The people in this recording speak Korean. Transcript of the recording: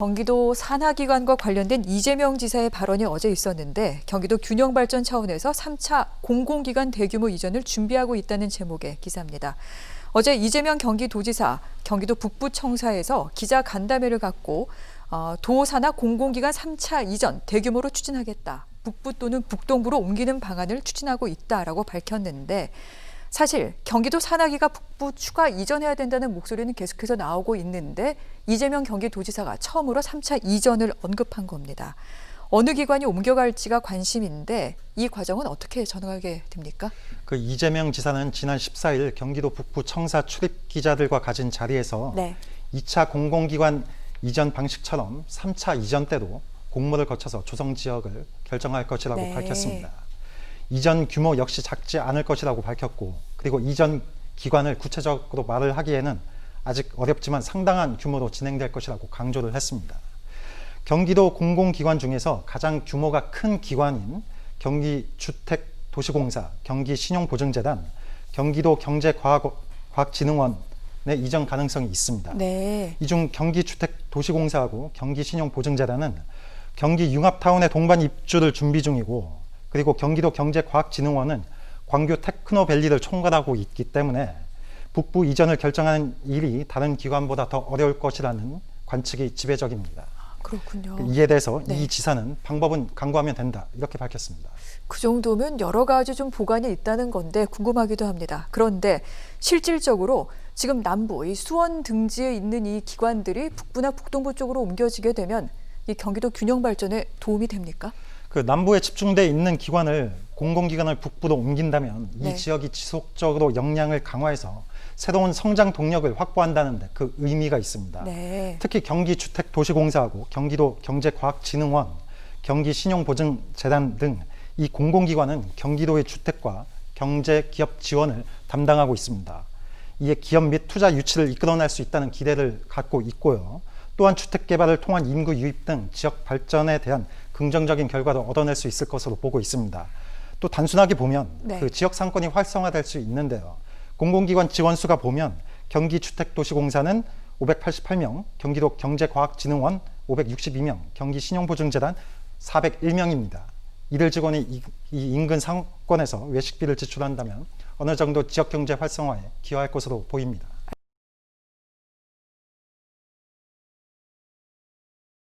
경기도 산하기관과 관련된 이재명 지사의 발언이 어제 있었는데 경기도 균형 발전 차원에서 3차 공공기관 대규모 이전을 준비하고 있다는 제목의 기사입니다. 어제 이재명 경기도지사 경기도 북부청사에서 기자 간담회를 갖고 도 산하 공공기관 3차 이전 대규모로 추진하겠다. 북부 또는 북동부로 옮기는 방안을 추진하고 있다라고 밝혔는데 사실 경기도 산하기가 북부 추가 이전해야 된다는 목소리는 계속해서 나오고 있는데 이재명 경기도지사가 처음으로 3차 이전을 언급한 겁니다. 어느 기관이 옮겨갈지가 관심인데 이 과정은 어떻게 전개하게 됩니까? 이재명 지사는 지난 14일 경기도 북부 청사 출입 기자들과 가진 자리에서 2차 공공기관 이전 방식처럼 3차 이전 때도 공모를 거쳐서 조성 지역을 결정할 것이라고 밝혔습니다. 이전 규모 역시 작지 않을 것이라고 밝혔고, 그리고 이전 기관을 구체적으로 말을 하기에는 아직 어렵지만 상당한 규모로 진행될 것이라고 강조를 했습니다. 경기도 공공기관 중에서 가장 규모가 큰 기관인 경기주택도시공사, 경기신용보증재단, 경기도 경제과학진흥원의 이전 가능성이 있습니다. 이 중 경기주택도시공사하고 경기신용보증재단은 경기 융합타운의 동반 입주를 준비 중이고, 그리고 경기도 경제과학진흥원은 광교 테크노밸리를 총괄하고 있기 때문에 북부 이전을 결정하는 일이 다른 기관보다 더 어려울 것이라는 관측이 지배적입니다. 그렇군요. 이에 대해서 이 지사는 방법은 강구하면 된다, 이렇게 밝혔습니다. 그 정도면 여러 가지 좀 보관이 있다는 건데 궁금하기도 합니다. 그런데 실질적으로 지금 남부, 이 수원 등지에 있는 이 기관들이 북부나 북동부 쪽으로 옮겨지게 되면 이 경기도 균형 발전에 도움이 됩니까? 남부에 집중돼 있는 기관을 공공기관을 북부로 옮긴다면 이 지역이 지속적으로 역량을 강화해서 새로운 성장 동력을 확보한다는 데 그 의미가 있습니다. 특히 경기주택도시공사하고 경기도 경제과학진흥원, 경기신용보증재단 등 이 공공기관은 경기도의 주택과 경제기업 지원을 담당하고 있습니다. 이에 기업 및 투자 유치를 이끌어낼 수 있다는 기대를 갖고 있고요. 또한 주택개발을 통한 인구 유입 등 지역 발전에 대한 긍정적인 결과도 얻어낼 수 있을 것으로 보고 있습니다. 또 단순하게 보면 그 지역 상권이 활성화될 수 있는데요. 공공기관 지원수가 보면 경기주택도시공사는 588명, 경기도 경제과학진흥원 562명, 경기신용보증재단 401명입니다. 이들 직원이 이 인근 상권에서 외식비를 지출한다면 어느 정도 지역경제 활성화에 기여할 것으로 보입니다.